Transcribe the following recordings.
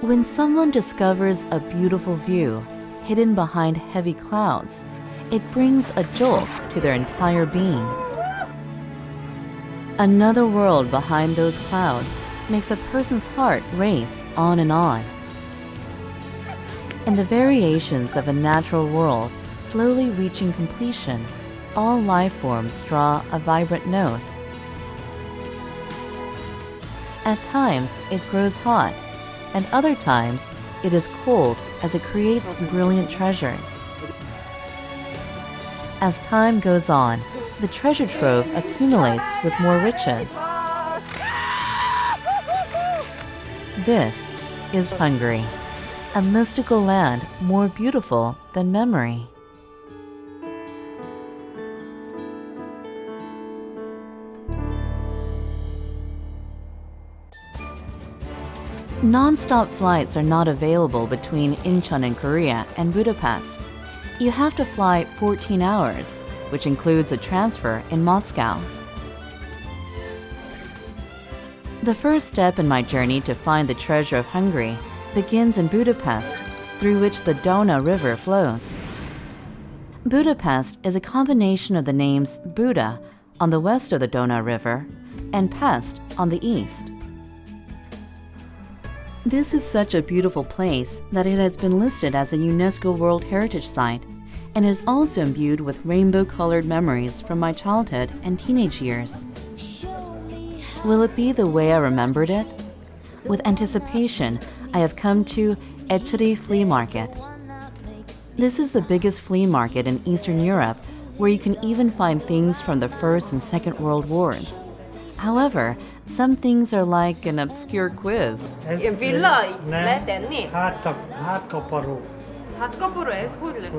When someone discovers a beautiful view hidden behind heavy clouds, it brings a jolt to their entire being. Another world behind those clouds makes a person's heart race on and on. In the variations of a natural world slowly reaching completion, all life forms draw a vibrant note. At times, it grows hot, and other times, it is cold as it creates brilliant treasures. As time goes on, the treasure trove accumulates with more riches. This is Hungary, a mystical land more beautiful than memory. Non-stop flights are not available between Incheon in Korea and Budapest. You have to fly 14 hours, which includes a transfer in Moscow. The first step in my journey to find the treasure of Hungary begins in Budapest, through which the Dona River flows. Budapest is a combination of the names Buda on the west of the Dona River and Pest on the east. This is such a beautiful place that it has been listed as a UNESCO World Heritage Site and is also imbued with rainbow-colored memories from my childhood and teenage years. Will it be the way I remembered it? With anticipation, I have come to Etchery Flea Market. This is the biggest flea market in Eastern Europe, where you can even find things from the First and Second World Wars. However, some things are like an obscure quiz. Villa le tennis. Hátkaparó. Hátkaparó ez hogy lesz?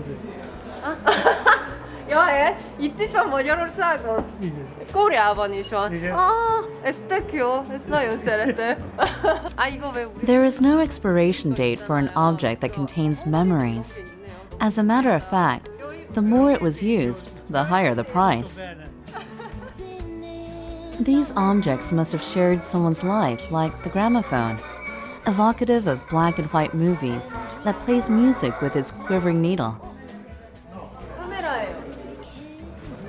Ja, ez itt is van Magyarországon? Koreában is van. Ez tök jó, ezt nagyon szeretem. There is no expiration date for an object that contains memories. As a matter of fact, the more it was used, the higher the price. These objects must have shared someone's life, like the gramophone, evocative of black and white movies that plays music with its quivering needle.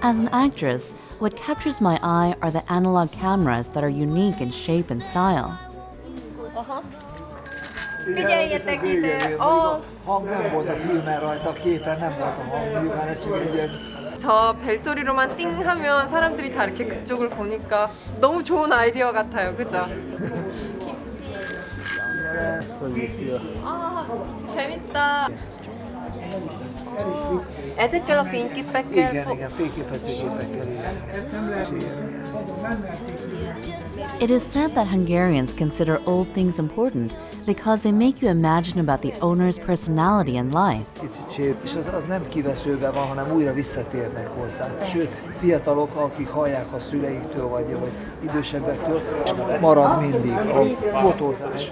As an actress, what captures my eye are the analog cameras that are unique in shape and style. Hang nem volt a filmen rajta, képen nem volt a hang, nyilván ez csak egy ilyen... 저 벨소리로만 띵 하면 사람들이 다 이렇게 그쪽을 보니까 너무 좋은 아이디어 같아요. 그죠? 아, 재밌다. Ezekkel a fényképekkel... Igen, fényképezőgépekkel. It is said that Hungarians consider old things important because they make you imagine about the owner's personality and life. Kicsit, és az nem kiveszőben van, hanem újra visszatérnek hozzá. Sőt, fiatalok, akik hallják a szüleiktől, vagy idősebbektől, marad mindig a fotózás.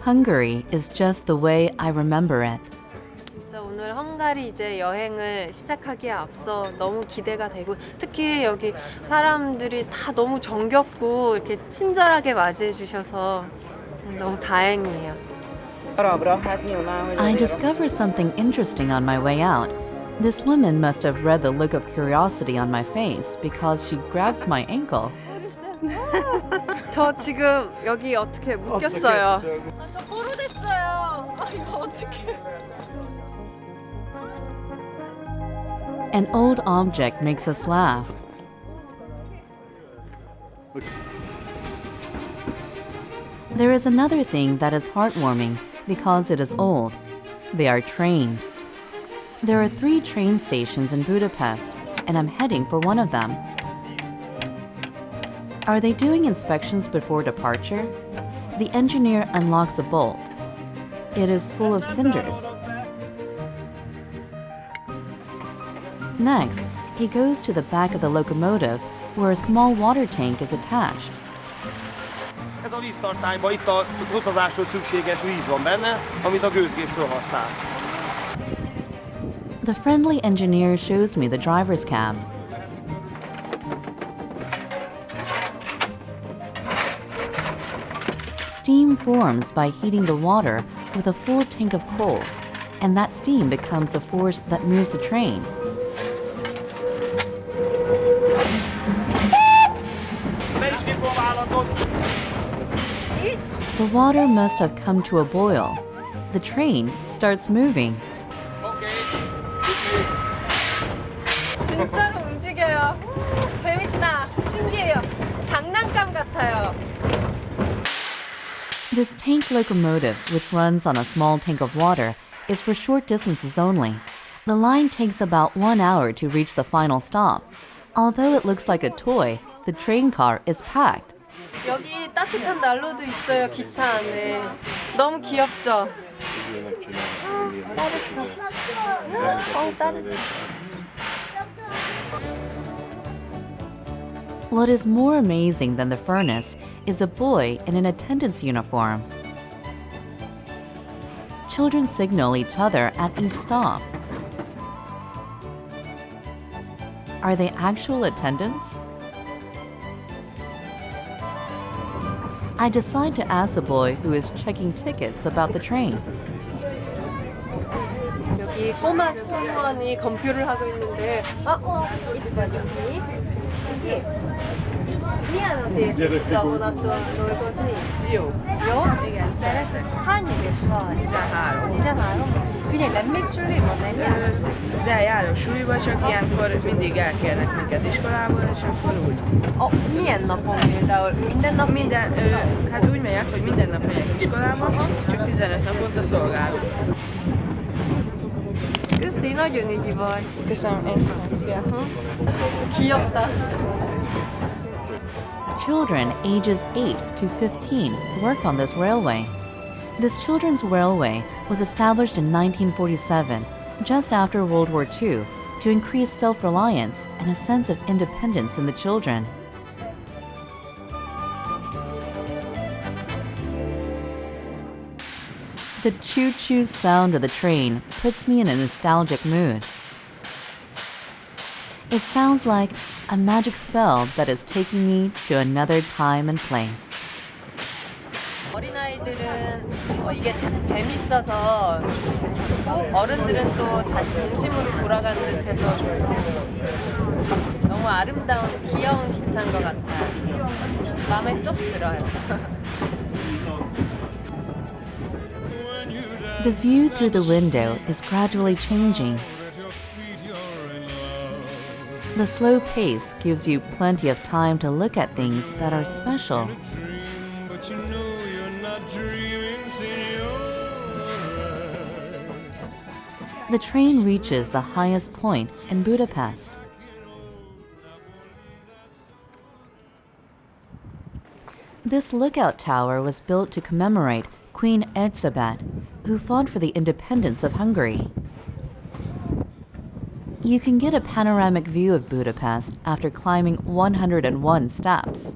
Hungary is just the way I remember it. 오늘 헝가리 이제 여행을 시작하기에 앞서 너무 기대가 되고 특히 여기 사람들이 다 너무 정겹고 이렇게 친절하게 맞이해 주셔서 너무 다행이에요. I discovered something interesting on my way out. This woman must have read the look of curiosity on my face because she grabs my ankle. 저 지금 여기 어떻게 묶였어요. 저 포로 됐어요. 이거 어떡해. An old object makes us laugh. There is another thing that is heartwarming because it is old. They are trains. There are 3 train stations in Budapest, and I'm heading for one of them. Are they doing inspections before departure? The engineer unlocks a bolt. It is full of cinders. Next, he goes to the back of the locomotive where a small water tank is attached. Ez a víztartályban itt az utazáshoz szükséges víz van benne, amit a gőzgéptől használ. The friendly engineer shows me the driver's cab. Steam forms by heating the water with a full tank of coal, and that steam becomes the force that moves the train. The water must have come to a boil. The train starts moving. 진짜로 움직여요. 재밌다. 신기해요. 장난감 같아요. This tank locomotive, which runs on a small tank of water, is for short distances only. The line takes about 1 hour to reach the final stop. Although it looks like a toy, the train car is packed. 여기 따뜻한 난로도 있어요. 기차 안에. 너무 귀엽죠? 따뜻해. What is more amazing than the furnace is a boy in an attendant's uniform. Children signal each other at each stop. Are they actual attendants? I decide to ask the boy who is checking tickets about the train. 여기 꼬마 승무원이 검표를 하고 있는데 milyen az érzés a vonaton dolgozni? Jó. Jó? Igen, szeretek. Hány éves vagy? 13. 13? Figyelj, nem mész suliba, nem jársz? De járok suliba, csak ilyenkor mindig elkérnek minket iskolából, és akkor úgy. Milyen napon például? Minden nap? Hát úgy megyek, hogy minden nap megyek iskolába, csak 15 naponta szolgálok. Köszi, nagyon ügyi vagy. Köszönöm, én sziasztok. 귀엽다. Children ages 8 to 15 work on this railway. This children's railway was established in 1947, just after World War II, to increase self-reliance and a sense of independence in the children. The choo-choo sound of the train puts me in a nostalgic mood. It sounds like a magic spell that is taking me to another time and place. 어린아이들은 이게 재밌어서 좋고 어른들은 또 다시 동심으로 돌아가는 듯해서 좋고 너무 아름다운 귀여운 기차인 것 같아요. 마음에 쏙 들어요. The view through the window is gradually changing. The slow pace gives you plenty of time to look at things that are special. The train reaches the highest point in Budapest. This lookout tower was built to commemorate Queen Elizabeth, who fought for the independence of Hungary. You can get a panoramic view of Budapest after climbing 101 steps.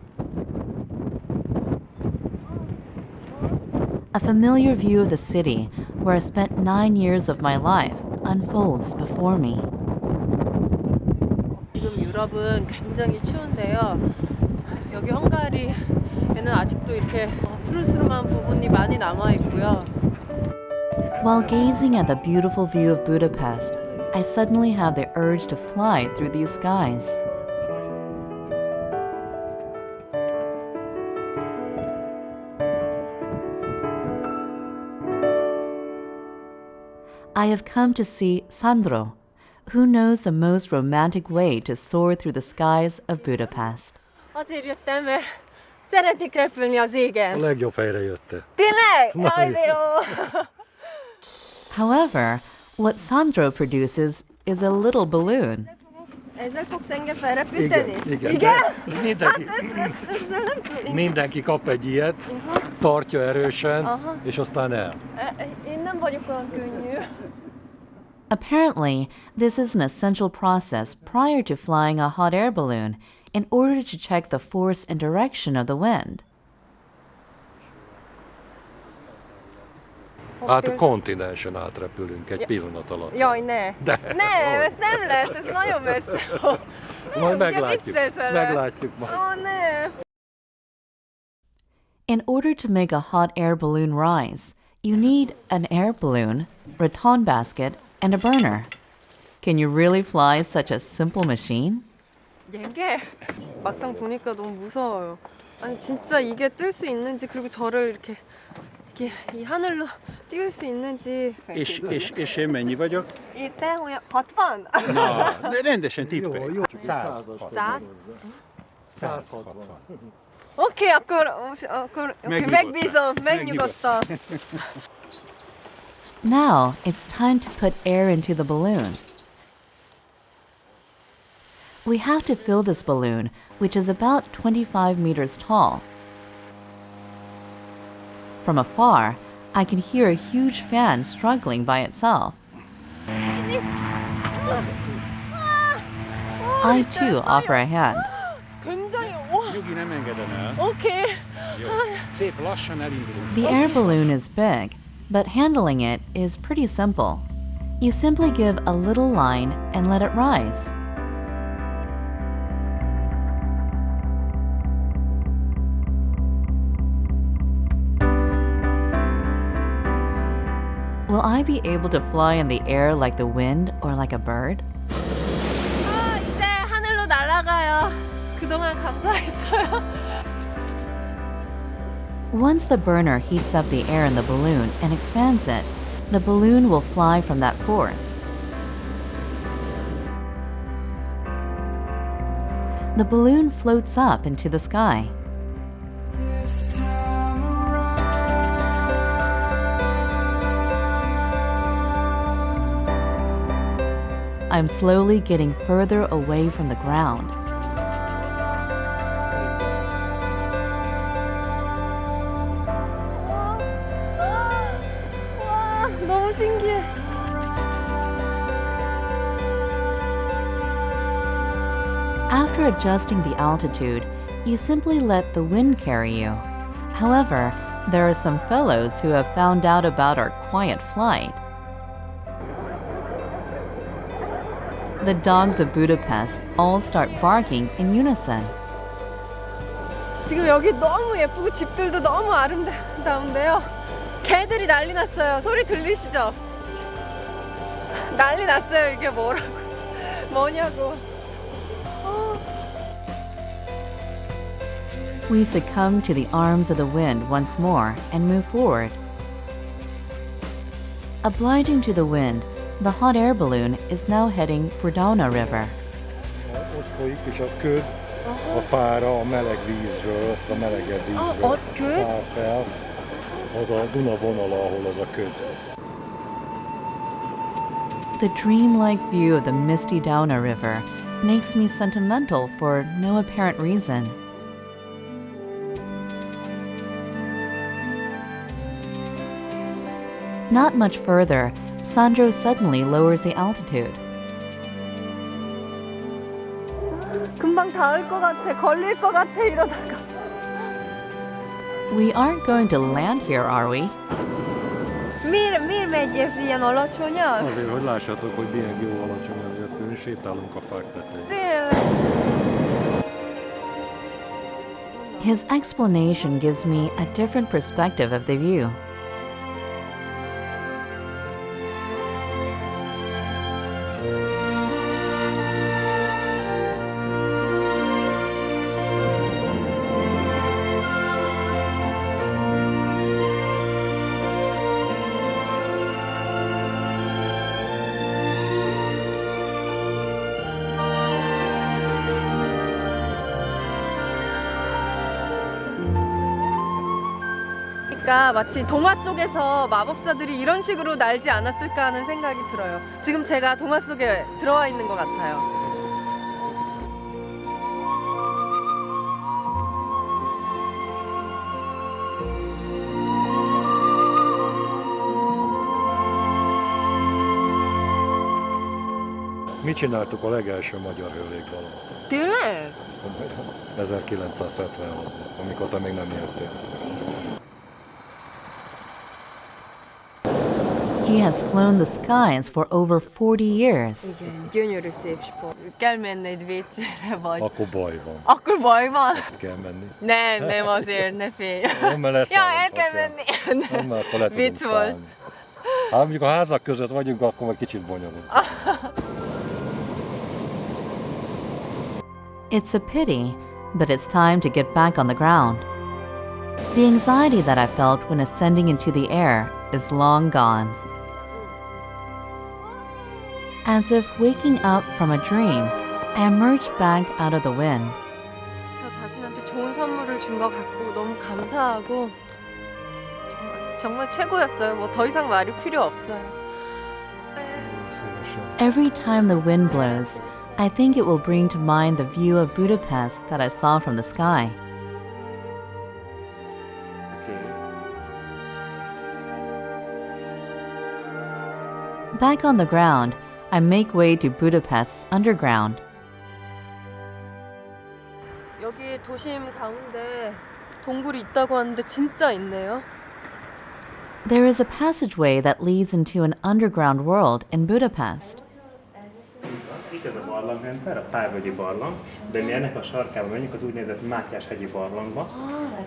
A familiar view of the city, where I spent 9 years of my life, unfolds before me. 지금 유럽은 굉장히 추운데요. 여기 헝가리에는 아직도 이렇게 푸르스름한 부분이 많이 남아 있고요. While gazing at the beautiful view of Budapest, I suddenly have the urge to fly through these skies. I have come to see Sandro, who knows the most romantic way to soar through the skies of Budapest. Azért jöttem, mert szeretnék repülni az égen. A legjobb helyre jöttél. Tényleg? Jaj, de jó! However, what Sandro produces is a little balloon. Ezzel fogsz engem felrepíteni? Igen. Igen? De mindenki, Ezzel nem tudom. mindenki kap egy ilyet, tartja erősen, és aztán el. Én nem vagyok olyan könnyű. Apparently, this is an essential process prior to flying a hot air balloon in order to check the force and direction of the wind. Hát a kontinensen átrepülünk egy pillanat alatt. Jaj, ne! De. Nem, ez nem lehet, ez nagyon messze. Majd ugye meglátjuk. viccelsz vele. Meglátjuk majd. Ó, ne! In order to make a hot air balloon rise, you need an air balloon, rattan basket, and a burner. Can you really fly such a simple machine? 이게 막상 보니까 너무 무서워요. 아니 진짜 이게 뜰 수 있는지 그리고 저를 이렇게 이 하늘로 띄울 수 있는지. És én mennyi vagyok? Itt olyan 60? Na, de rendesen tippelj. 100. 100? Oké, akkor megbízom, megnyugodtam. Now it's time to put air into the balloon. We have to fill this balloon, which is about 25 meters tall. From afar, I can hear a huge fan struggling by itself. I too offer a hand. 굉장히 Nyugi, nem engedem el. 오케이. Jó. Szép lassan elindulunk. The air balloon is big, but handling it is pretty simple. You simply give a little line and let it rise. Will I be able to fly in the air like the wind or like a bird? 이제 하늘로 날아가요. 그동안 감사했어요. Once the burner heats up the air in the balloon and expands it, the balloon will fly from that force. The balloon floats up into the sky. I'm slowly getting further away from the ground. 와, 너무 신기해. After adjusting the altitude, you simply let the wind carry you. However, there are some fellows who have found out about our quiet flight. The dogs of Budapest all start barking in unison. 지금 여기 너무 예쁘고 집들도 너무 아름다운데요. 개들이 난리 났어요. 소리 들리시죠? 난리 났어요. 이게 뭐냐고. We succumb to the arms of the wind once more and move forward. Obliging to the wind, the hot air balloon is now heading for Dauna River. Ott folyik, és a köd, a pára a meleg vízről, a melegebb vízről az köd? száll fel. Az a Duna vonala, ahol az a köd. The dreamlike view of the misty Dauna River makes me sentimental for no apparent reason. Not much further, Sandro suddenly lowers the altitude. 금방 닿을 것 같아. 걸릴 것 같아 이러다가. We aren't going to land here, are we? Miért megy ez ilyen alacsonyan? Azért, hogy lássátok, hogy milyen jó alacsonyan jöttünk, sétálunk a fák tetején. Tényleg. His explanation gives me a different perspective of the view. 마치 동화 속에서 마법사들이 이런 식으로 날지 않았을까 하는 생각이 들어요. 지금 제가 동화 속에 들어와 있는 것 같아요. Mi csináltuk a legelső magyar hőlégballont? Tényleg? 1976-ban, amikor te még nem jöttél. He has flown the skies for over 40 years. Gyönyörű szép sport. Kell menni egy WC-re vagy. Akkor baj van. Akkor baj van? Kell menni. Nem azért, ne félj. Mert lesz Ja, el kell menni. Nem, akkor le tudunk Vicc volt. szállni. Hát mondjuk a házak között vagyunk, akkor meg kicsit bonyolult. It's a pity, but it's time to get back on the ground. The anxiety that I felt when ascending into the air is long gone. As if waking up from a dream, I emerged back out of the wind. 저 자신한테 좋은 선물을 준 것 같고 너무 감사하고 정말 최고였어요. 뭐 더 이상 말이 필요 없어요. Every time the wind blows, I think it will bring to mind the view of Budapest that I saw from the sky. Back on the ground, I make way to Budapest's underground. 여기 도심 가운데 동굴이 있다고 하는데 진짜 있네요. There is a passageway that leads into an underground world in Budapest. Itt ez a barlangrendszer, a Pálvölgyi barlang, de mi ennek a sarkába megyünk az úgynevezett Mátyás-hegyi barlangba.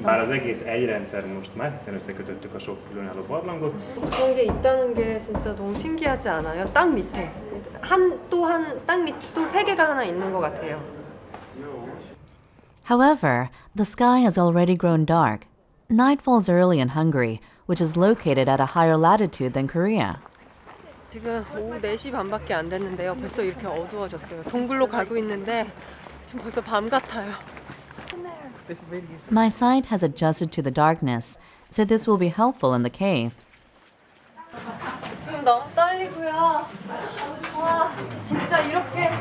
Bár az egész egy rendszer most már, hiszen összekötöttük a sok különálló barlangot. 그런 게 있다는 게 진짜 너무 신기하지 않아요? 땅 밑에 땅 밑 또 세 개가 하나 있는 것 같아요. However, the sky has already grown dark. Night falls early in Hungary, which is located at a higher latitude than Korea. 지금 오후 4시 반밖에 안 됐는데요. 벌써 이렇게 어두워졌어요. 동굴로 가고 있는데 지금 벌써 밤 같아요. My sight has adjusted to the darkness, so this will be helpful in the cave. 지금 너무 떨리고요. 와, 진짜 이렇게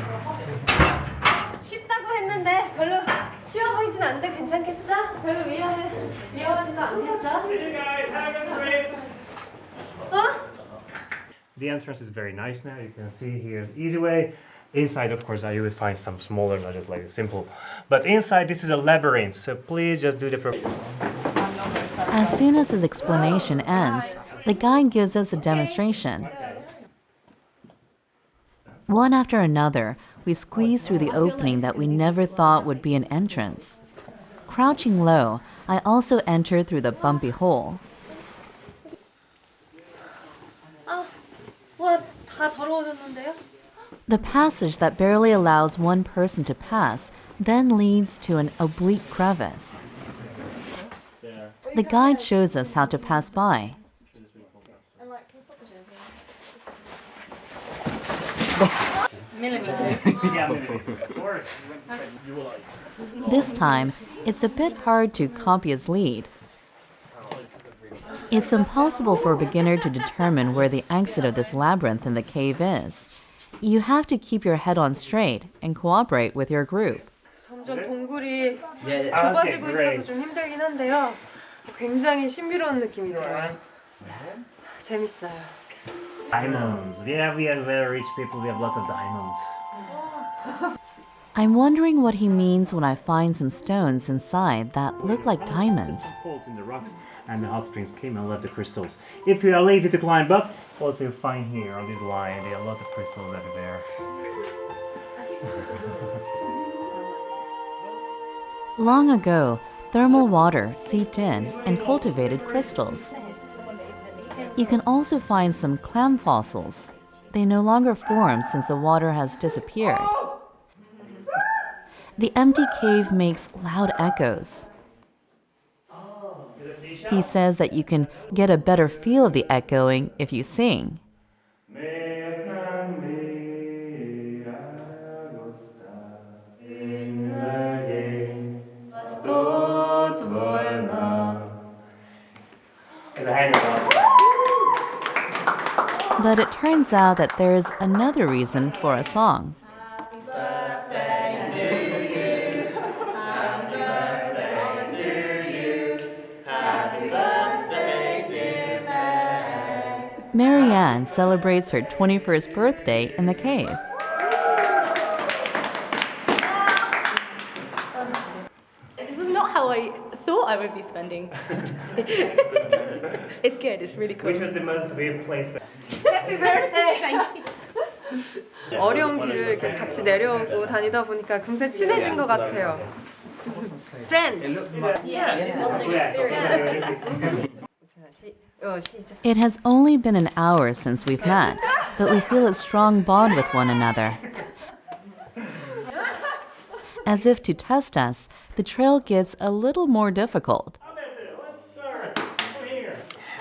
쉽다고 했는데 별로 쉬워 보이진 않는데 괜찮겠죠? 별로 위험하지도 않겠죠? The entrance is very nice now. You can see here's easy way. Inside, of course, you will find some smaller nudges like simple. But inside, this is a labyrinth, so please just do the As soon as his explanation ends, the guide gives us a demonstration. One after another, we squeeze through the opening that we never thought would be an entrance. Crouching low, I also enter through the bumpy hole. 와, 다 더러워졌는데요? The passage that barely allows one person to pass then leads to an oblique crevice. The guide shows us how to pass by. This time, it's a bit hard to copy his lead. It's impossible for a beginner to determine where the exit of this labyrinth in the cave is. You have to keep your head on straight and cooperate with your group. 점점 동굴이 좁아지고 있어서 좀 힘들긴 한데요. 굉장히 신비로운 느낌이 들어요. 재밌어요. diamonds. Yeah, we are very rich people. We have lots of diamonds. I'm wondering what he means when I find some stones inside that look like diamonds. Holes in the rocks, and the hot springs came and left the crystals. If you are lazy to climb up, also you find here on this line there are lots of crystals everywhere. Long ago, thermal water seeped in and cultivated crystals. You can also find some clam fossils. They no longer form since the water has disappeared. The empty cave makes loud echoes. He says that you can get a better feel of the echoing if you sing. But it turns out that there's another reason for a song. Marianne celebrates her 21st birthday in the cave. It was not how I thought I would be spending. It's good. It's really cool. Which was the most weird place? Happy birthday! Thank you. 어려운 길을 이렇게 같이 내려오고 다니다 보니까 금세 친해진 것 같아요. Friend. It has only been an hour since we've met, but we feel a strong bond with one another. As if to test us, the trail gets a little more difficult.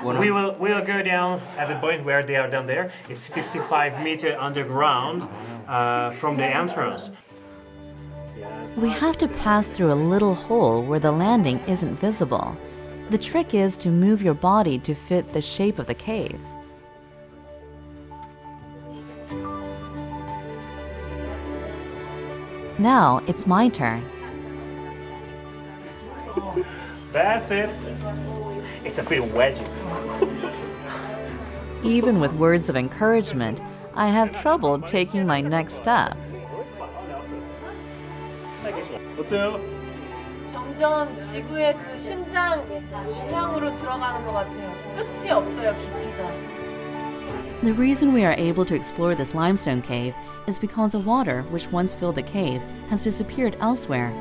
We will go down at the point where they are down there. It's 55 meters underground from the entrance. We have to pass through a little hole where the landing isn't visible. The trick is to move your body to fit the shape of the cave. Now it's my turn. That's it. It's a bit wedgy. Even with words of encouragement, I have trouble taking my next step. 점점 지구의 그 심장 중앙으로 들어가는 것 같아요. 끝이 없어요, 깊이가. The reason we are able to explore this limestone cave is because the water, which once filled the cave, has disappeared elsewhere.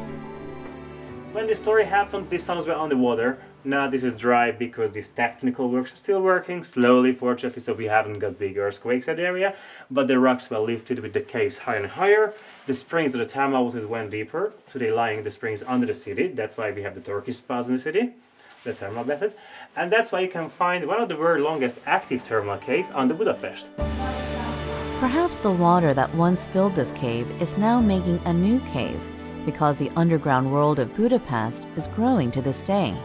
When this story happened, these tunnels were underwater. Now this is dry because these technical works are still working slowly, fortunately, so we haven't got big earthquakes at the area. But the rocks were lifted with the caves higher and higher. The springs of the thermal went deeper, today lying the springs under the city. That's why we have the Turkish spas in the city, the thermal baths. And that's why you can find one of the world's longest active thermal cave under Budapest. Perhaps the water that once filled this cave is now making a new cave, because the underground world of Budapest is growing to this day.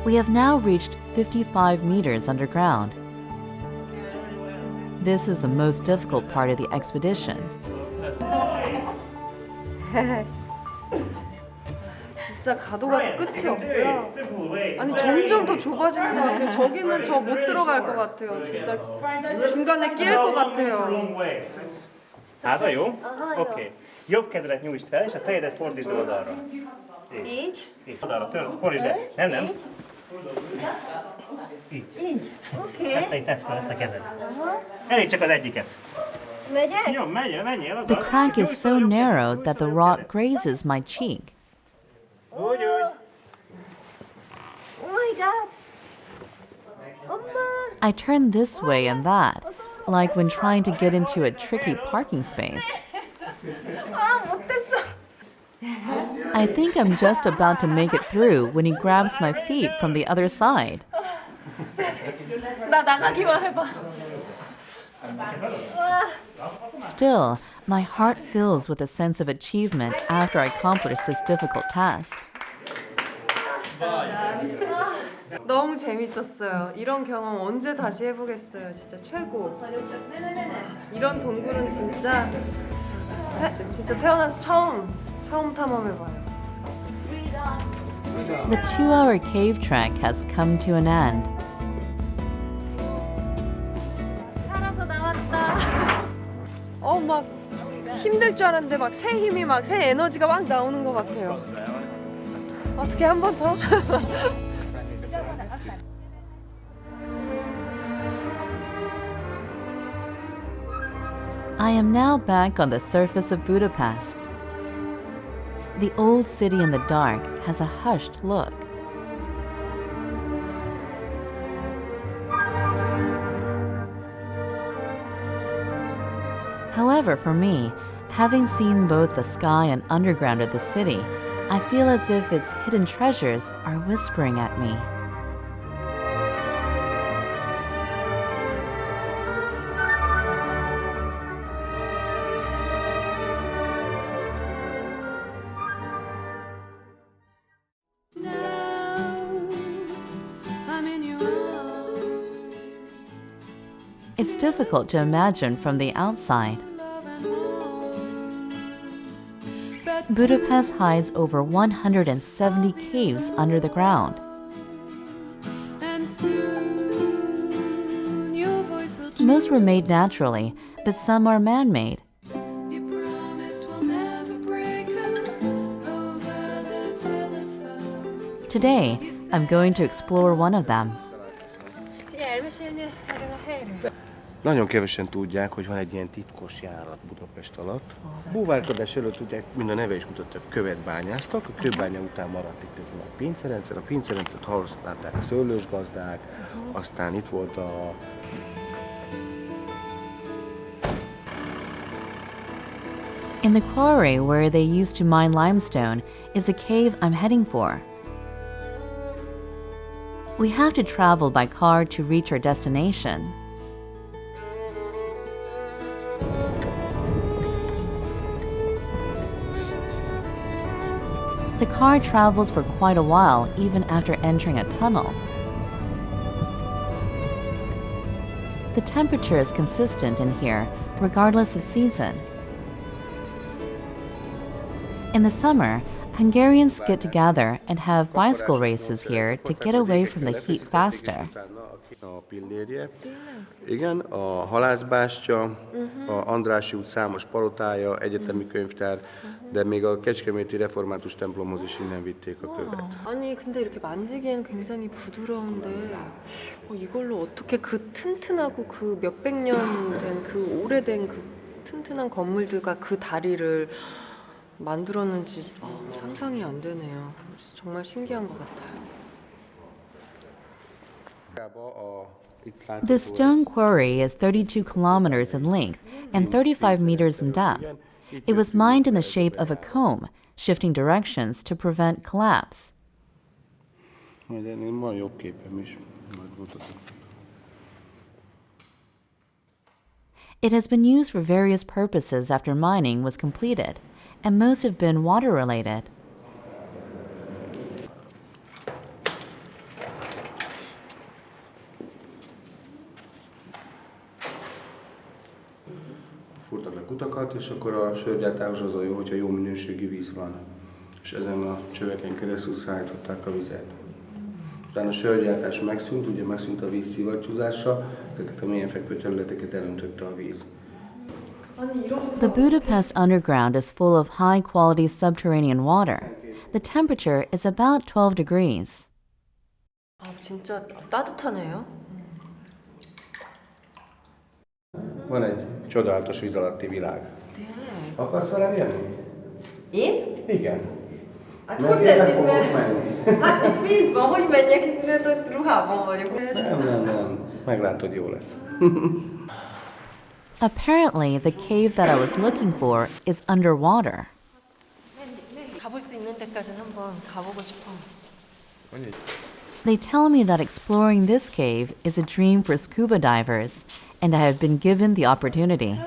We have now reached 55 meters underground. This is the most difficult part of the expedition. 진짜 가도가 끝이 없고요. 아니 점점 더 좁아지는 것 같아요. 저기는 저 못 들어갈 것 같아요. 진짜 중간에 끼일 것 같아요. Hátra jó? Oké. Jobb kezedet nyújtsd fel, és a fejedet fordítsd oldalra. Így? Így. Oldalra törd, fordítsd el. Nem. Így. Oké. Ezt tedd fel, ezt a kezed. Elég csak az egyiket. Megyek? Jó, menjél. The crack is so narrow that the rock grazes my cheek. Oh my God. I turn this way and that, like when trying to get into a tricky parking space. I think I'm just about to make it through when he grabs my feet from the other side. 나 나가기만 해봐. Still, my heart fills with a sense of achievement after I accomplish this difficult task. 너무 재밌었어요. 이런 경험 언제 다시 해보겠어요. 진짜 최고. 이런 동굴은 진짜 태어나서 처음 탐험해봐요. The 2-hour cave trek has come to an end. 살아서 나왔다. 막 힘들 줄 알았는데 막 새 힘이 새 에너지가 막 나오는 것 같아요. 어떻게 한 번 더? I am now back on the surface of Budapest. The old city in the dark has a hushed look. However, for me, having seen both the sky and underground of the city, I feel as if its hidden treasures are whispering at me. It's difficult to imagine from the outside. Budapest hides over 170 caves under the ground. Most were made naturally, but some are man-made. Today, I'm going to explore one of them. Nagyon kevesen tudják, hogy van egy ilyen titkos járat Budapest alatt. A búvárkodás előtt ugye, mind a neve is mutatta, követ bányáztak, a kőbánya után maradt itt ez a pincerendszer. A pincerendszert használták a szőlősgazdák, aztán itt volt a... In the quarry where they used to mine limestone is the cave I'm heading for. We have to travel by car to reach our destination. The car travels for quite a while even after entering a tunnel. The temperature is consistent in here regardless of season. In the summer, Hungarians get together and have bicycle races here to get away from the heat faster. A pillérje. Igen, a halászbástya, a Andrássy út számos palotája, egyetemi könyvtár, de még a kecskeméti református templomhoz is innen vitték a követ. 아니 근데 이렇게 만지기엔 굉장히 부드러운데 이걸로 어떻게 그 튼튼하고 그 몇백 년 된 그 오래된 그 튼튼한 건물들과 그 다리를 만들었는지 상상이 안 되네요. 정말 신기한 것 같아요. The stone quarry is 32 kilometers in length and 35 meters in depth. It was mined in the shape of a comb, shifting directions to prevent collapse. It has been used for various purposes after mining was completed, and most have been water-related. Furtak le kutakat, és akkor a sörgyártáshoz az jó, hogyha jó minőségű víz van. És ezen a csöveken keresztül szállították a vizet. Utána a sörgyártás megszűnt, ugye megszűnt a víz szivattyúzása, ezeket a mélyen fekvő területeket elöntötte a víz. The Budapest underground is full of high-quality subterranean water. The temperature is about 12 degrees. 진짜 따뜻하네요. Van egy csodálatos víz alatti világ. Tényleg? Akarsz velem jönni? Én? Igen. Hát hogy lehet itt, hát itt vízban, hogy menjek itt, mert ott ruhában vagyok. Nem. Meglátod, jó lesz. Apparently, the cave that I was looking for is underwater. 가볼 수 있는 데까지는 한번 가보고 싶어. They tell me that exploring this cave is a dream for scuba divers, and I have been given the opportunity.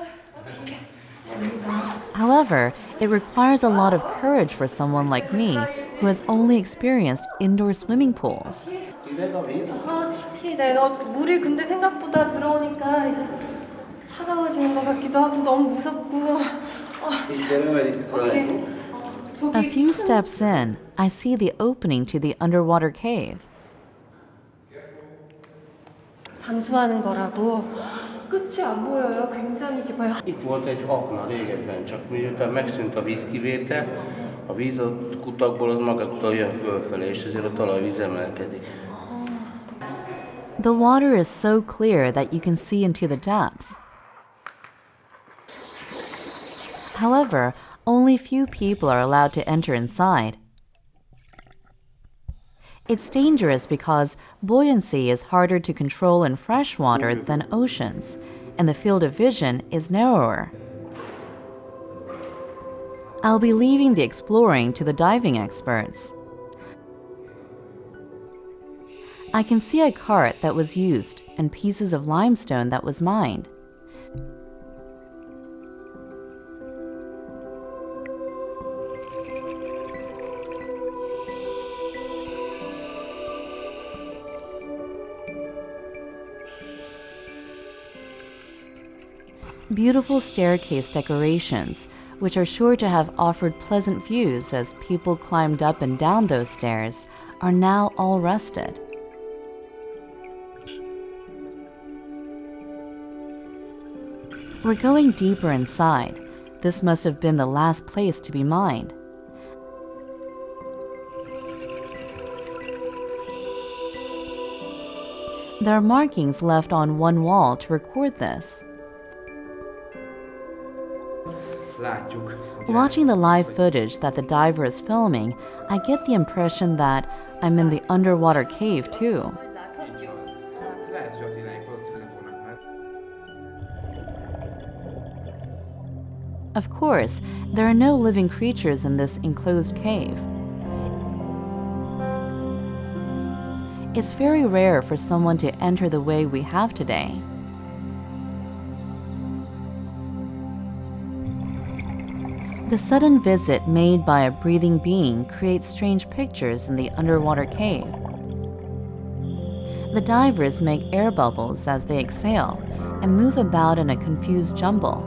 However, it requires a lot of courage for someone like me who has only experienced indoor swimming pools. 내가 물이 근데 생각보다 들어오니까 이제 차가워지는 것 같기도 하고 너무 무섭고. A few steps in, I see the opening to the underwater cave. 잠수하는 거라고 끝이 안 보여요. 굉장히 깊어요. Itt volt egy akna régebben, csak miután megszűnt a vízkivétel, a víz a kutakból az magától jön fölfele, és ezért a talajvíz emelkedik. The water is so clear that you can see into the depths. However, only few people are allowed to enter inside. It's dangerous because buoyancy is harder to control in fresh water than oceans, and the field of vision is narrower. I'll be leaving the exploring to the diving experts. I can see a cart that was used and pieces of limestone that was mined. Beautiful staircase decorations, which are sure to have offered pleasant views as people climbed up and down those stairs, are now all rusted. We're going deeper inside. This must have been the last place to be mined. There are markings left on one wall to record this. Watching the live footage that the diver is filming, I get the impression that I'm in the underwater cave too. Of course, there are no living creatures in this enclosed cave. It's very rare for someone to enter the way we have today. The sudden visit made by a breathing being creates strange pictures in the underwater cave. The divers make air bubbles as they exhale and move about in a confused jumble.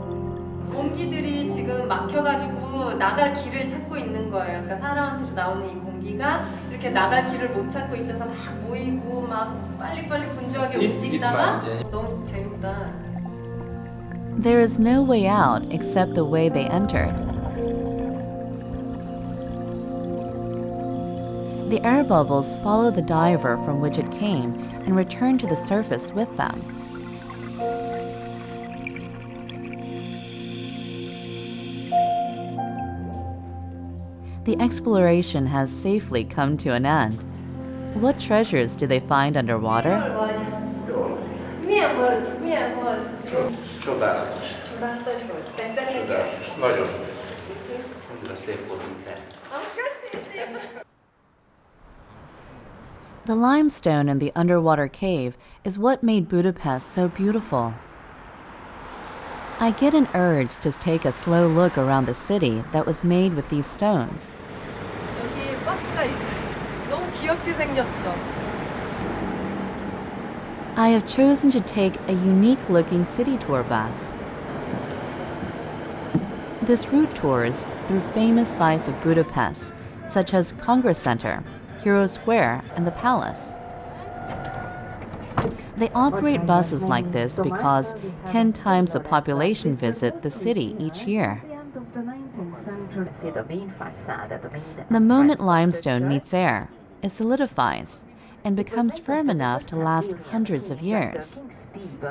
공기들이 지금 막혀가지고 나갈 길을 찾고 있는 거예요. 그러니까 사람한테서 나오는 이 공기가 이렇게 나갈 길을 못 찾고 있어서 막 모이고 막 빨리빨리 분주하게 움직이다가 너무 재밌다. There is no way out except the way they entered. The air bubbles follow the diver from which it came and return to the surface with them. The exploration has safely come to an end. What treasures do they find underwater? Csodálatos. Csodálatos volt. Tetszett neki? Csodálatos. Nagyon. Annyira szép volt, mint te. The limestone in the underwater cave is what made Budapest so beautiful. I get an urge to take a slow look around the city that was made with these stones. 여기 버스가 있어요. 너무 귀엽게 생겼죠? I have chosen to take a unique-looking city tour bus. This route tours through famous sites of Budapest, such as Congress Center, Hero Square, and the Palace. They operate buses like this because 10 times the population visit the city each year. The moment limestone meets air, it solidifies and becomes firm enough to last hundreds of years.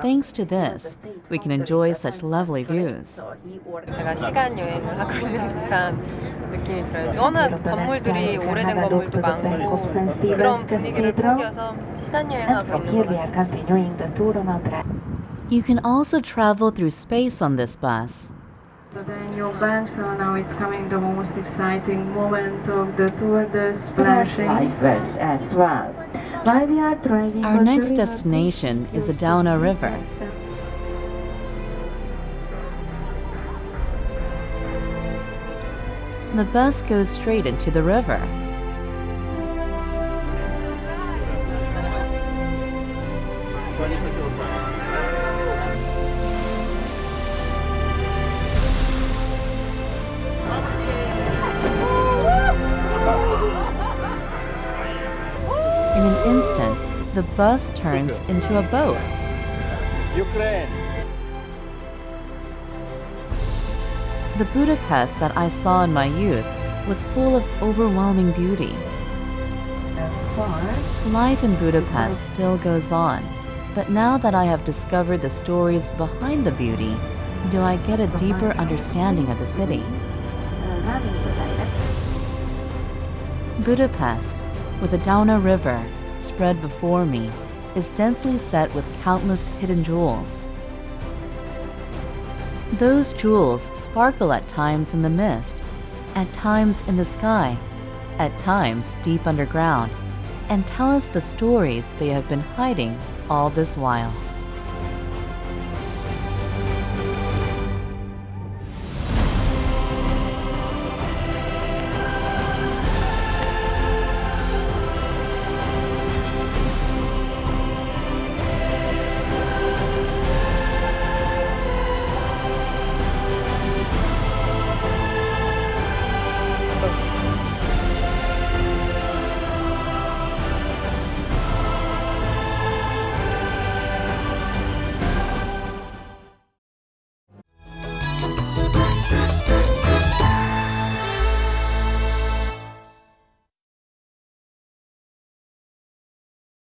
Thanks to this, we can enjoy such lovely views. 제가 시간 여행을 하고 있는 듯한 느낌이 들어요. 워낙 건물들이 오래된 건물도 많고 그런 분위기를 풍겨서 시간 여행하고 있는 것 같아요. You can also travel through space on this bus. The Danube Bank, so now it's coming the most exciting moment of the tour, the splashing. Life vest as well. While we are driving, Our next destination is the Dauna River. The bus goes straight into the river. In an instant, the bus turns into a boat. Ukraine. The Budapest that I saw in my youth was full of overwhelming beauty. Life in Budapest still goes on, but now that I have discovered the stories behind the beauty, do I get a deeper understanding of the city. Budapest, with the Dauna River spread before me, is densely set with countless hidden jewels. Those jewels sparkle at times in the mist, at times in the sky, at times deep underground, and tell us the stories they have been hiding all this while.